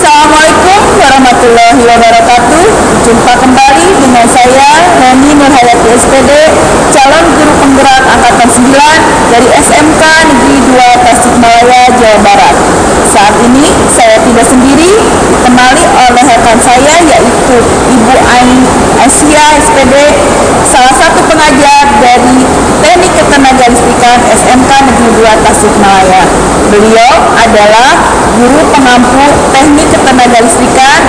Assalamualaikum warahmatullahi wabarakatuh. Jumpa kembali dengan saya Heni Nurhayati SPD, calon guru penggerak angkatan 9 dari SMK Negeri 2 Tasikmalaya, Jawa Barat. Saat ini saya tidak sendiri, ditemani oleh rekan saya yaitu Ibu Ain Asia SPD, salah satu pengajar dari Teknik Ketenagalistrikan SMK Negeri 2 Tasikmalaya. Beliau adalah guru pengampu Teknik Ketenagalistrikan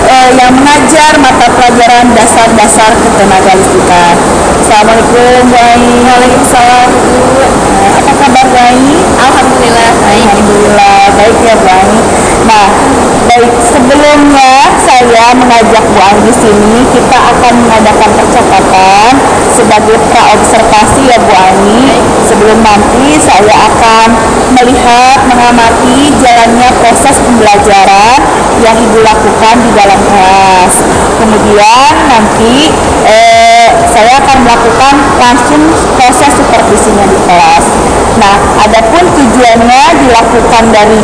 yang mengajar mata pelajaran dasar-dasar ketenagalistrikan. Assalamualaikum Bu Ain. Waalaikumsalam. Apa kabar Bu Ain? Alhamdulillah baik. Alhamdulillah baik ya Bu Ain. Nah, baik, sebelumnya saya mengajak Bu Ain di sini, kita akan mengadakan percakapan sebagai praobservasi ya Bu Ain. Sebelum nanti saya akan melihat, mengamati jalannya proses pembelajaran yang Ibu lakukan di dalam kelas. Kemudian nanti saya akan melakukan langsung proses supervisinya di kelas. Nah, adapun tujuannya dilakukan dari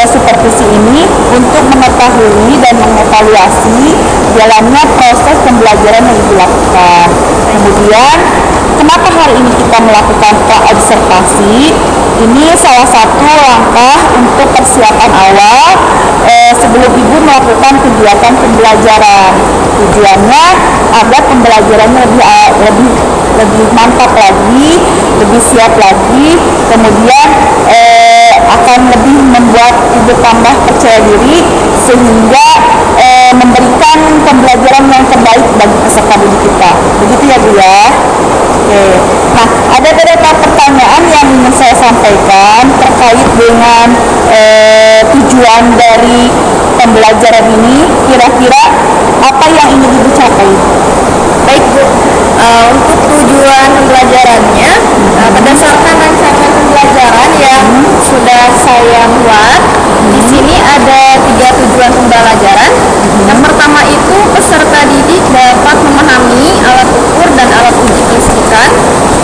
supervisi ini untuk mengetahui dan mengevaluasi jalannya proses pembelajaran yang dilakukan. Kemudian, kenapa hari ini kita melakukan praobservasi? Ini salah satu langkah untuk persiapan awal sebelum Ibu melakukan kegiatan pembelajaran. Tujuannya agar pembelajarannya lebih mantap lagi, lebih siap lagi, kemudian akan lebih membuat Ibu tambah percaya diri sehingga memberikan pembelajaran yang terbaik bagi peserta didik kita. Begitu ya Bu ya. Oke. Nah, ada beberapa pertanyaan yang ingin saya sampaikan terkait dengan tujuan dari pembelajaran ini. Kira-kira apa yang ingin Ibu capai? Baik Bu, untuk tujuan pembelajarannya berdasarkan rancangan pembelajaran yang sudah saya buat. Di sini ada 3 tujuan pembelajaran. Yang pertama itu peserta didik dapat memahami alat ukur dan alat uji kelistrikan.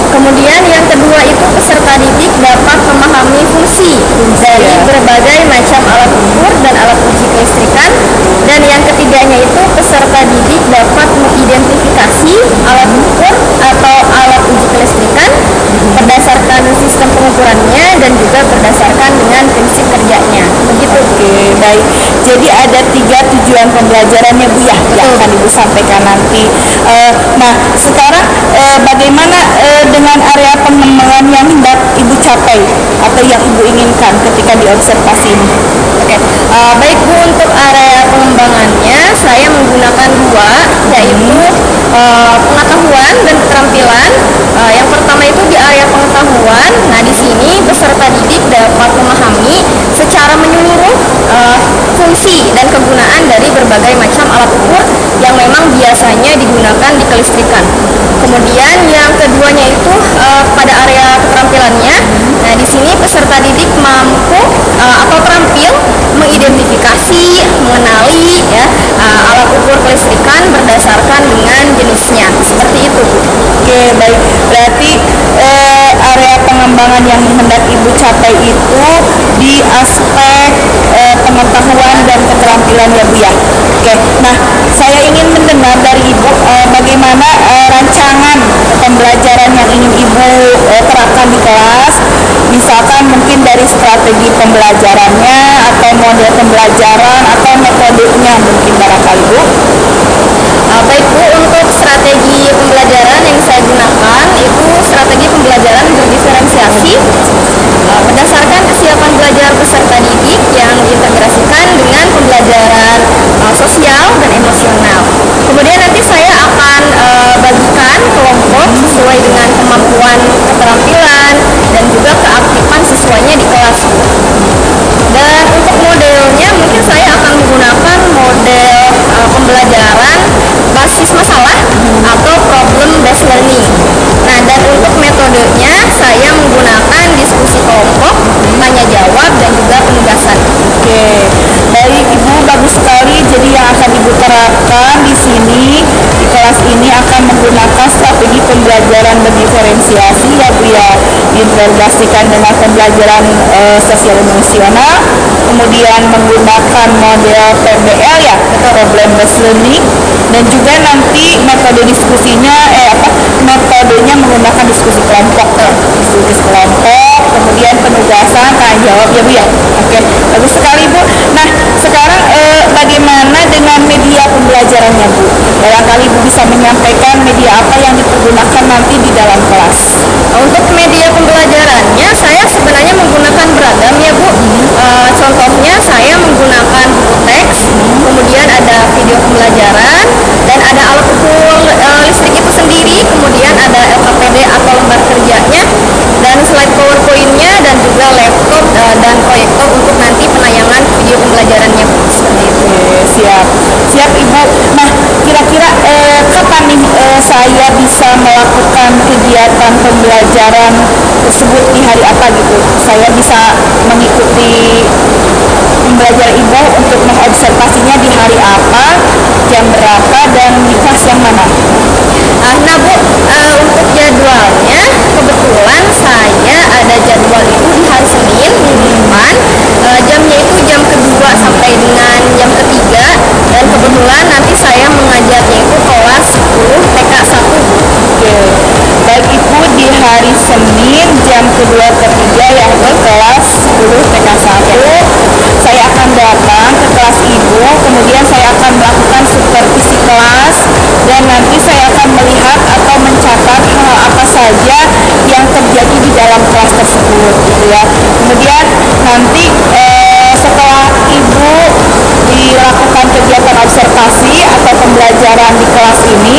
Kemudian yang kedua itu peserta didik dapat memahami fungsi dari berbagai macam alat ukur dan alat uji kelistrikan. Dan yang ketiganya itu peserta didik dapat mengidentifikasi alat ukur atau alat uji kelistrikan berdasarkan sistem pengukurannya dan juga berdasarkan dengan prinsip kerjanya. Begitu. Oke, baik. Jadi ada 3 tujuan pembelajarannya Bu ya, yang akan Ibu sampaikan nanti. Nah, sekarang bagaimana dengan area pengembangan yang hendak Ibu capai atau yang Ibu inginkan ketika diobservasi ini? Oke, baik Bu, untuk area pengembangannya saya menggunakan 2, yaitu pengetahuan dan keterampilan. Yang pertama itu di area pengetahuan. Nah, di sini peserta didik dapat memahami secara menyeluruh fungsi dan kegunaan dari berbagai macam alat ukur yang memang biasanya digunakan di kelistrikan. Kemudian yang keduanya itu pada area keterampilannya. Nah, di sini peserta didik mampu atau terampil mengidentifikasi, mengenali ya alat ukur kelistrikan berdasarkan dengan jenisnya. Seperti itu. Oke, baik. Berarti area pengembangan yang hendak Ibu capai itu di aspek pengetahuan dan keterampilan ya Bu ya. Oke, nah saya ingin mendengar dari Ibu bagaimana rancangan pembelajaran yang ingin Ibu terapkan di kelas. Misalkan mungkin dari strategi pembelajarannya atau model pembelajaran atau metodenya mungkin barangkali Bu. Baik Bu, untuk strategi pembelajaran yang saya gunakan itu strategi pembelajaran berdiferensiasi berdasarkan kesiapan belajar peserta didik yang diintegrasikan dengan pembelajaran sosial dan emosional. Kemudian nanti saya akan bagikan kelompok sesuai dengan kemampuan, keterampilan, dan juga keaktifan siswanya di kelas. Dan untuk modelnya mungkin saya akan menggunakan model pembelajaran basis masalah atau problem based learning. Nah, dan untuk metodenya saya menggunakan diskusi kelompok, tanya jawab, dan juga penugasan. Oke, baik Ibu, bagus sekali. Jadi yang akan Ibu terapkan di sini di kelas ini akan menggunakan strategi pembelajaran berdiferensiasi ya Bu ya. diintegrasikan dengan pembelajaran sosial emosional, kemudian menggunakan model PBL ya, problem based learning, dan juga nanti metode diskusinya metodenya menggunakan diskusi kelompok, kemudian penugasan tanya jawab ya Bu ya. Oke, bagus sekali Bu. Nah, sekarang bagaimana dengan media pembelajarannya Bu? Barangkali Bu bisa menyampaikan media apa yang dipergunakan nanti di dalam kelas. Untuk media pembelajarannya saya sebenarnya menggunakan beragam ya Bu. Contohnya saya menggunakan buku teks, kemudian ada video pembelajaran, dan ada alat ukur listrik itu sendiri, kemudian ada LKPD atau lembar kerjanya, dan slide PowerPoint-nya, dan juga laptop dan proyektor untuk nanti penayangan video pembelajarannya Bu. Seperti itu. Siap Ibu. Nah, kira-kira kapan nih saya bisa melakukan kegiatan pembelajaran tersebut, di hari apa gitu? Saya bisa mengikuti pembelajaran Ibu untuk mengobservasinya di hari apa, jam berapa, dan di kelas yang mana? Nah Bu, untuk jadwalnya kebetulan saya ada jadwal itu di hari Senin minggu depan. Jamnya itu jam kedua sampai dengan jam ketiga, dan kebetulan nanti saya mengajarnya itu kelas 10 TK 1. Oke, baik Ibu, di hari Senin jam kedua ketiga ya, kelas 10 TK 1 saya akan datang ke kelas Ibu, kemudian saya akan melakukan supervisi kelas, dan nanti saya akan melihat atau mencatat hal apa saja yang terjadi di dalam kelas tersebut gitu ya. Kemudian nanti setelah Ibu dilakukan kegiatan observasi atau pembelajaran di kelas ini,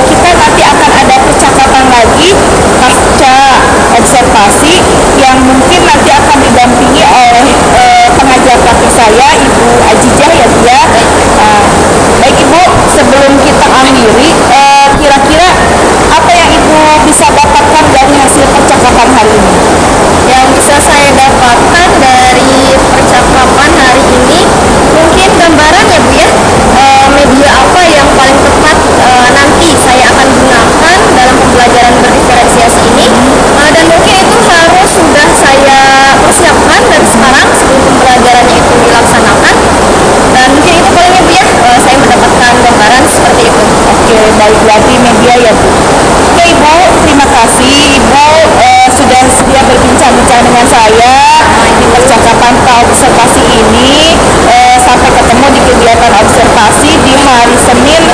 kita nanti akan ada percakapan lagi pasca observasi yang mungkin nanti akan didampingi oleh pengajar praktik saya, Ibu Ajijah ya Bu ya. Baik Ibu, sebelum kita akhiri, kira-kira apa yang Ibu bisa dapatkan dari hasil percakapan hari ini? Yang bisa saya dapatkan dari percakapan hari ini mungkin gambaran ya Bu ya, media apa yang paling tepat nanti saya akan gunakan dalam pembelajaran berdiferensiasi ini, dan mungkin itu harus sudah saya persiapkan dari sekarang sebelum pembelajarannya itu dilaksanakan, dan mungkin itu paling ya Bu ya, saya mendapatkan gambaran seperti itu. Oke, baik, berarti media ya Bu. Oke Ibu, terima kasih Ibu sudah sedia berbincang-bincang dengan saya di percakapan observasi ini. Sampai ketemu di kegiatan observasi di hari Senin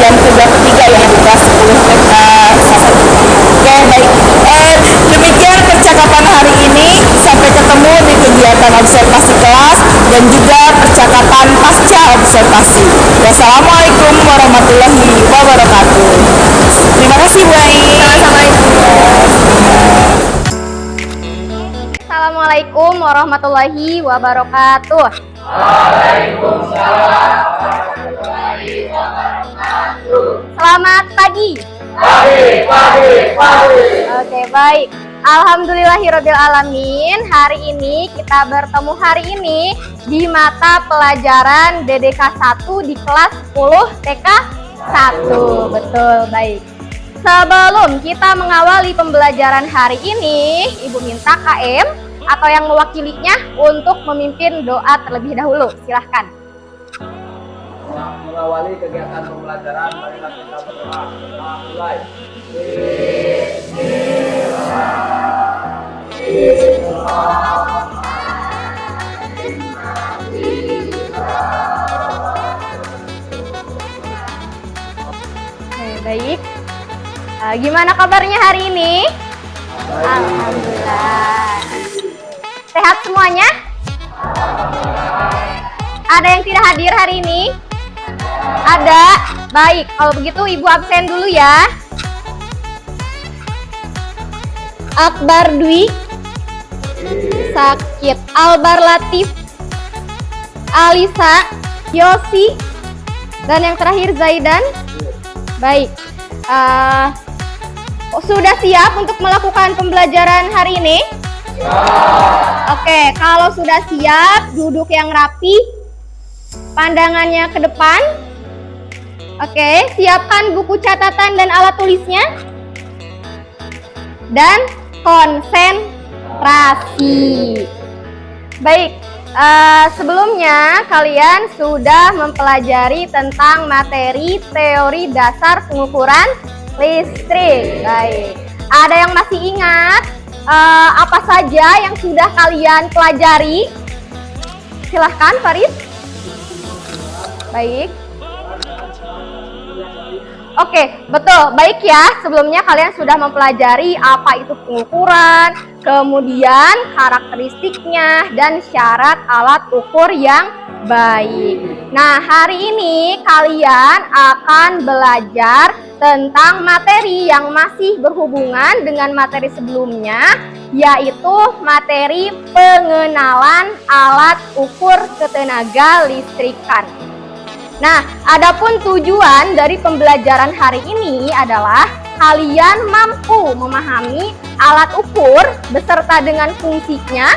jam kedua ketiga ya di kelas 10 TK 1. Oke, baik. Demikian percakapan hari ini. Sampai ketemu di kegiatan observasi kelas dan juga percakapan pasca observasi. Wassalamualaikum warahmatullahi wabarakatuh. Terima kasih Bu Ai. Assalamualaikum warahmatullahi wabarakatuh. Waalaikumsalam warahmatullahi wabarakatuh. Selamat pagi. Pagi. Oke, baik. Alhamdulillahirabbil alamin. Hari ini kita bertemu hari ini di mata pelajaran DDK 1 di kelas 10 TK 1. Betul, baik. Sebelum kita mengawali pembelajaran hari ini, Ibu minta KM atau yang mewakilinya untuk memimpin doa terlebih dahulu. Silahkan. Mengawali kegiatan pembelajaran, marilah kita berdoa. Mulai. Oke, baik. Gimana kabarnya hari ini? Alhamdulillah. Sehat semuanya? Ada yang tidak hadir hari ini? Ada? Baik, kalau begitu Ibu absen dulu ya. Akbar Dwi sakit. Albar Latif, Alisa, Yosi, dan yang terakhir Zaidan. Baik. Sudah siap untuk melakukan pembelajaran hari ini? Oke, kalau sudah siap, duduk yang rapi, pandangannya ke depan. Oke, siapkan buku catatan dan alat tulisnya. Dan konsentrasi. Baik, sebelumnya kalian sudah mempelajari tentang materi teori dasar pengukuran listrik. Baik, ada yang masih ingat apa saja yang sudah kalian pelajari? Silahkan Farid. Baik. Oke, betul. Baik ya, sebelumnya kalian sudah mempelajari apa itu pengukuran, kemudian karakteristiknya, dan syarat alat ukur yang baik. Nah, hari ini kalian akan belajar tentang materi yang masih berhubungan dengan materi sebelumnya, yaitu materi pengenalan alat ukur ketenaga listrikan. Nah, adapun tujuan dari pembelajaran hari ini adalah kalian mampu memahami alat ukur beserta dengan fungsinya.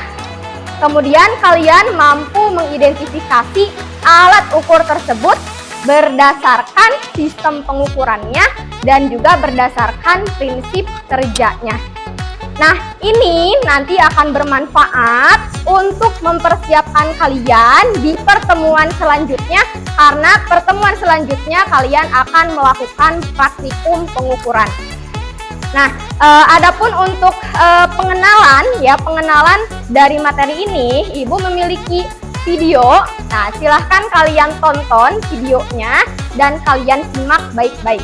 Kemudian kalian mampu mengidentifikasi alat ukur tersebut berdasarkan sistem pengukurannya dan juga berdasarkan prinsip kerjanya. Nah, ini nanti akan bermanfaat untuk mempersiapkan kalian di pertemuan selanjutnya, karena pertemuan selanjutnya kalian akan melakukan praktikum pengukuran. Nah, adapun untuk pengenalan dari materi ini, Ibu memiliki video. Nah, silahkan kalian tonton videonya dan kalian simak baik-baik.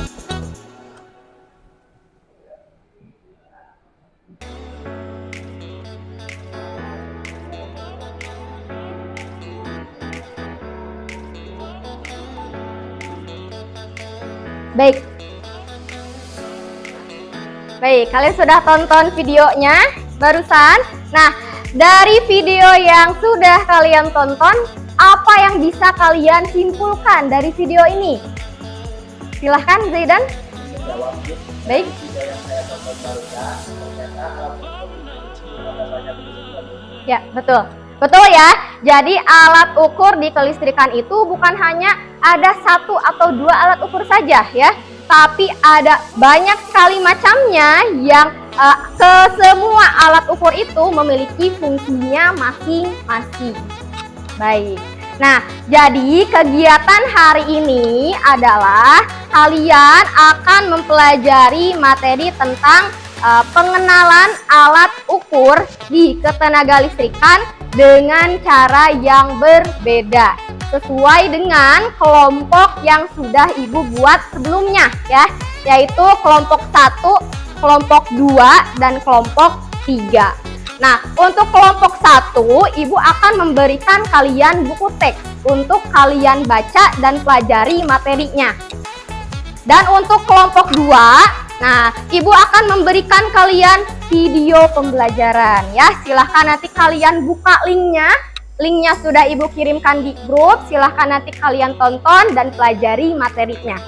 Baik, kalian sudah tonton videonya barusan. Nah, dari video yang sudah kalian tonton, apa yang bisa kalian simpulkan dari video ini? Silahkan Zaidan. Baik. Ya, betul. Betul ya, jadi alat ukur di kelistrikan itu bukan hanya ada 1 atau 2 alat ukur saja ya, tapi ada banyak sekali macamnya yang semua alat ukur itu memiliki fungsinya masing-masing. Baik, nah jadi kegiatan hari ini adalah kalian akan mempelajari materi tentang pengenalan alat ukur di ketenaga listrikan dengan cara yang berbeda sesuai dengan kelompok yang sudah Ibu buat sebelumnya ya, yaitu kelompok 1, kelompok 2, dan kelompok 3. Nah, untuk kelompok 1, Ibu akan memberikan kalian buku teks untuk kalian baca dan pelajari materinya. Dan untuk kelompok 2, nah, Ibu akan memberikan kalian video pembelajaran ya. Silahkan nanti kalian buka linknya. Linknya sudah Ibu kirimkan di grup. Silahkan nanti kalian tonton dan pelajari materinya.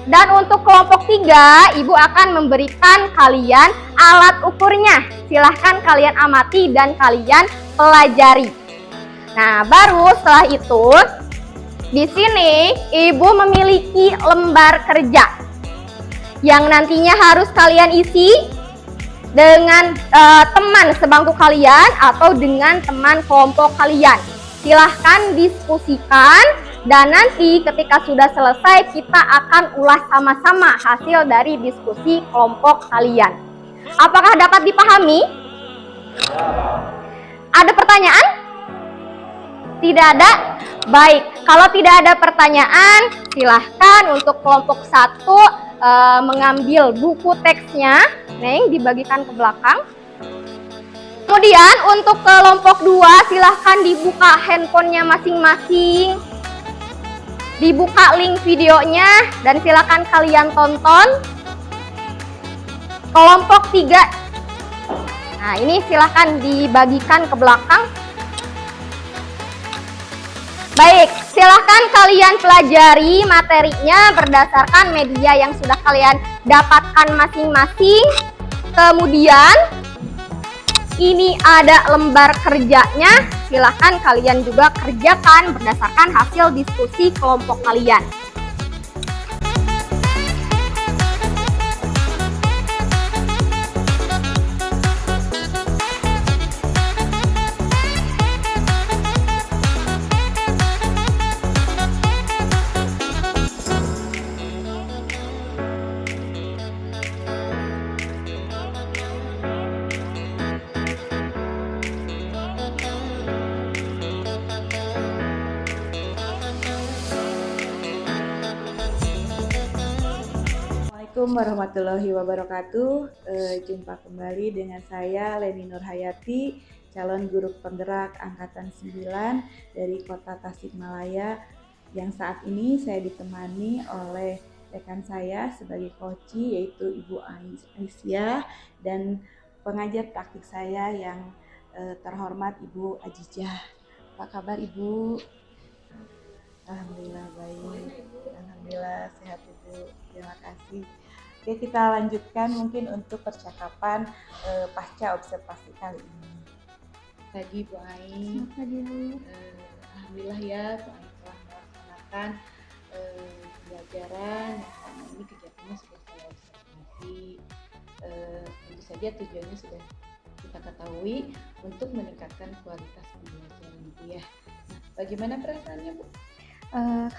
Dan untuk kelompok 3, Ibu akan memberikan kalian alat ukurnya. Silahkan kalian amati dan kalian pelajari. Nah, baru setelah itu, di sini Ibu memiliki lembar kerja yang nantinya harus kalian isi dengan teman sebangku kalian atau dengan teman kelompok kalian. Silahkan diskusikan dan nanti ketika sudah selesai kita akan ulas sama-sama hasil dari diskusi kelompok kalian. Apakah dapat dipahami? Ada pertanyaan? Tidak ada? Baik, kalau tidak ada pertanyaan, silahkan untuk kelompok 1 mengambil buku teksnya, Neng, dibagikan ke belakang. Kemudian untuk kelompok 2 silahkan dibuka handphonenya masing-masing, dibuka link videonya dan silahkan kalian tonton. Kelompok 3, nah ini silahkan dibagikan ke belakang. Baik, silahkan kalian pelajari materinya berdasarkan media yang sudah kalian dapatkan masing-masing. Kemudian ini ada lembar kerjanya, silahkan kalian juga kerjakan berdasarkan hasil diskusi kelompok kalian. Assalamualaikum warahmatullahi wabarakatuh. Jumpa kembali dengan saya Leni Nurhayati, calon guru penggerak angkatan 9 dari Kota Tasikmalaya, yang saat ini saya ditemani oleh rekan saya sebagai coach, yaitu Ibu Aisyah, dan pengajar praktik saya yang terhormat Ibu Ajijah. Apa kabar Ibu? Alhamdulillah baik. Alhamdulillah sehat Ibu. Terima kasih. Oke, kita lanjutkan mungkin untuk percakapan pasca observasi kali ini. Tadi Bu Ai. Alhamdulillah ya Bu Ai telah melaksanakan pembelajaran yang selama ini kegiatannya sudah saya observasi. Tentu saja tujuannya sudah kita ketahui untuk meningkatkan kualitas pembelajaran Ibu ya. Nah, bagaimana perasaannya Bu?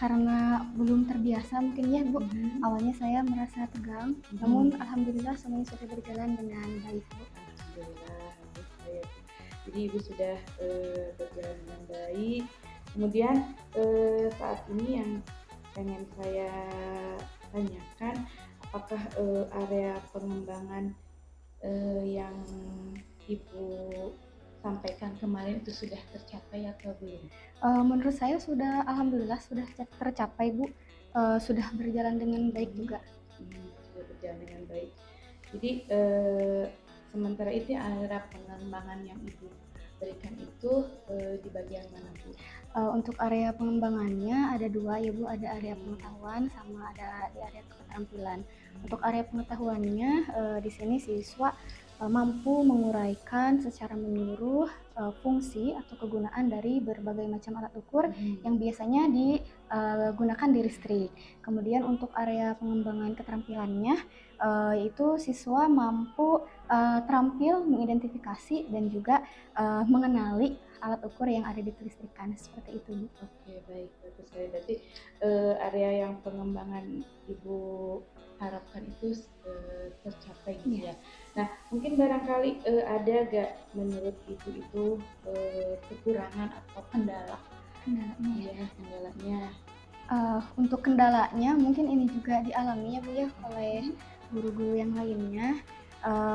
Karena belum terbiasa mungkin ya Bu, awalnya saya merasa tegang, namun alhamdulillah semuanya sudah berjalan dengan baik Bu. Alhamdulillah, baik. Jadi Ibu sudah berjalan dengan baik. Kemudian saat ini yang pengen saya tanyakan, apakah area pengembangan yang Ibu sampaikan kemarin itu sudah tercapai atau belum? Menurut saya sudah alhamdulillah sudah tercapai Bu, sudah berjalan dengan baik juga. Sudah berjalan dengan baik. Jadi sementara itu area pengembangan yang Ibu berikan itu di bagian mana Bu? Untuk area pengembangannya ada dua ya Bu, ada area pengetahuan sama ada di area keterampilan. Untuk area pengetahuannya di sini siswa mampu menguraikan secara menyeluruh fungsi atau kegunaan dari berbagai macam alat ukur yang biasanya digunakan di listrik. Kemudian untuk area pengembangan keterampilannya yaitu siswa mampu terampil mengidentifikasi dan juga mengenali alat ukur yang ada di kelistrikan, seperti itu Bu. Oke, baik, bagus sekali. Berarti area yang pengembangan Ibu harapkan itu tercapai gitu ya. Nah, mungkin barangkali ada gak menurut Ibu itu kekurangan atau kendalanya? Untuk kendalanya mungkin ini juga dialami ya Bu ya oleh guru-guru yang lainnya.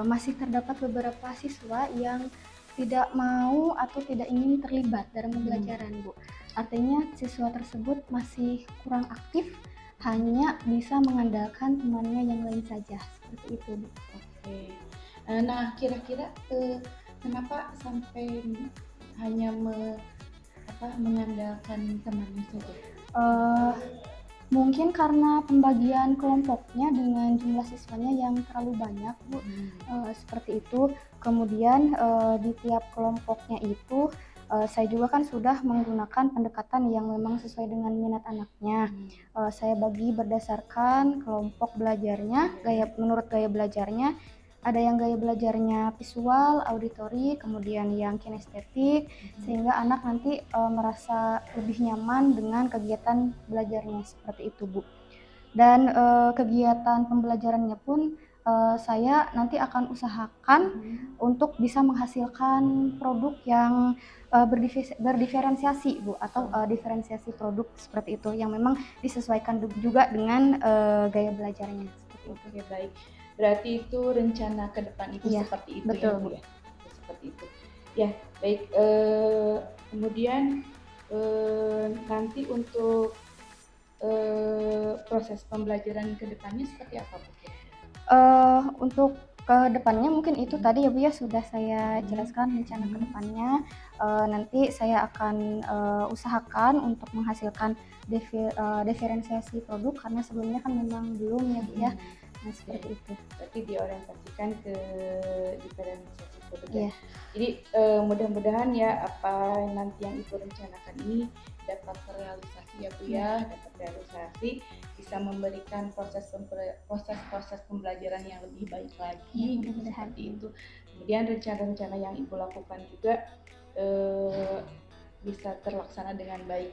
Masih terdapat beberapa siswa yang tidak mau atau tidak ingin terlibat dalam pembelajaran Bu. Artinya siswa tersebut masih kurang aktif, hanya bisa mengandalkan temannya yang lain saja, seperti itu Bu. Oke. Nah, kira-kira kenapa sampai hanya mengandalkan temannya saja? Mungkin karena pembagian kelompoknya dengan jumlah siswanya yang terlalu banyak Bu, seperti itu. Kemudian di tiap kelompoknya itu saya juga kan sudah menggunakan pendekatan yang memang sesuai dengan minat anaknya. Saya bagi berdasarkan kelompok belajarnya, menurut gaya belajarnya. Ada yang gaya belajarnya visual, auditori, kemudian yang kinestetik, sehingga anak nanti merasa lebih nyaman dengan kegiatan belajarnya, seperti itu Bu. Dan kegiatan pembelajarannya pun saya nanti akan usahakan untuk bisa menghasilkan produk yang berdiferensiasi Bu, atau diferensiasi produk seperti itu yang memang disesuaikan juga dengan gaya belajarnya, seperti itu. Oke, baik. Berarti itu rencana ke depan itu seperti itu betul, ya Bu ya? Seperti itu. Ya, baik. Kemudian nanti untuk proses pembelajaran ke depannya seperti apa Bu? Untuk ke depannya mungkin itu tadi ya Bu ya sudah saya jelaskan rencana ke depannya. Nanti saya akan usahakan untuk menghasilkan diferensiasi produk karena sebelumnya kan memang belum ya Bu ya. Nah, seperti itu. Berarti diorientasikan ke diferensiasi produk ya. Jadi mudah-mudahan ya apa nanti yang Ibu rencanakan ini dapat terrealisasi ya Bu ya, dapat realisasi, bisa memberikan proses pembelajaran yang lebih baik lagi gitu, seperti itu. Kemudian rencana-rencana yang Ibu lakukan juga bisa terlaksana dengan baik.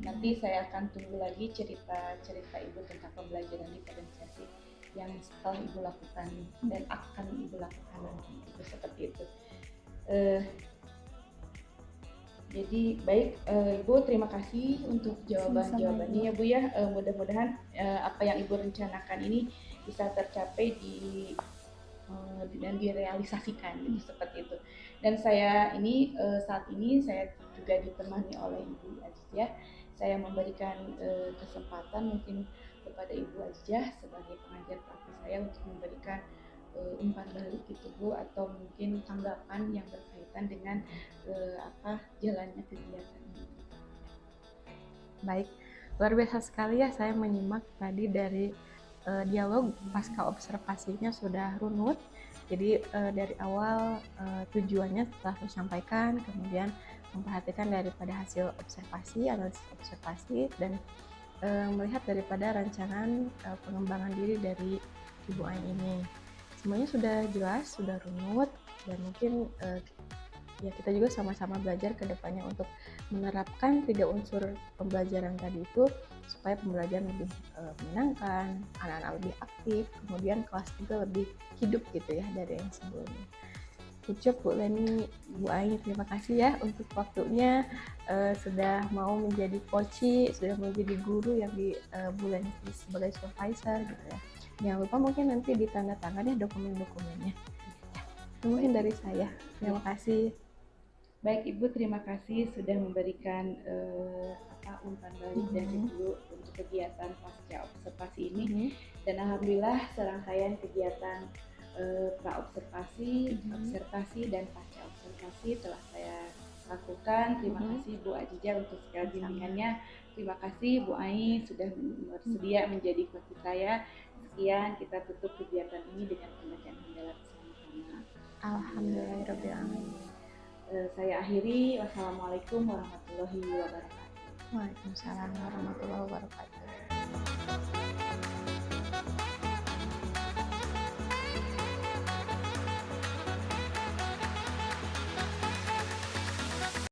Nanti saya akan tunggu lagi cerita Ibu tentang pembelajaran diferensiasi yang setelah Ibu lakukan dan akan Ibu lakukan nanti, itu seperti itu. Jadi baik Ibu, terima kasih untuk jawaban-jawabannya ya Bu ya. Mudah-mudahan apa yang Ibu rencanakan ini bisa tercapai dan direalisasikan gitu seperti itu. Dan saya ini saat ini saya juga ditemani oleh Ibu Azizah. Saya memberikan kesempatan mungkin kepada Ibu Azizah sebagai pengajar praktis saya untuk memberikan umpan balik gitu Bu, atau mungkin tanggapan yang berkaitan dengan jalannya kegiatan ini. Baik, luar biasa sekali ya saya menyimak tadi dari dialog pasca observasinya sudah runut. Jadi dari awal tujuannya telah tersampaikan, kemudian memperhatikan daripada hasil observasi, analisis observasi, dan melihat daripada rancangan pengembangan diri dari Ibu Ain ini. Semuanya sudah jelas, sudah runut, dan mungkin ya kita juga sama-sama belajar ke depannya untuk menerapkan 3 unsur pembelajaran tadi itu supaya pembelajaran lebih menyenangkan, anak-anak lebih aktif, kemudian kelas juga lebih hidup gitu ya dari yang sebelumnya. Ucup Bu Leni, Bu Ain, terima kasih ya untuk waktunya, sudah mau menjadi coach, sudah menjadi guru yang di Bu Leni sebagai supervisor gitu ya. Jangan lupa mungkin nanti ditandatangani dokumen-dokumennya. Mungkin dari saya. Terima kasih. Baik Ibu, terima kasih sudah memberikan umpan balik dari Ibu untuk kegiatan pasca observasi ini. Dan alhamdulillah serangkaian kegiatan pra-observasi, observasi, dan pasca observasi telah saya lakukan. Terima kasih Bu Azizah untuk segala bimbingannya. Terima kasih Bu Ain sudah bersedia menjadi coach saya. Sekian, kita tutup kegiatan ini dengan pembacaan hamdalah bersama-sama. Alhamdulillahirabbil alamin. Saya akhiri. Wassalamualaikum warahmatullahi wabarakatuh. Waalaikumsalam warahmatullahi wabarakatuh.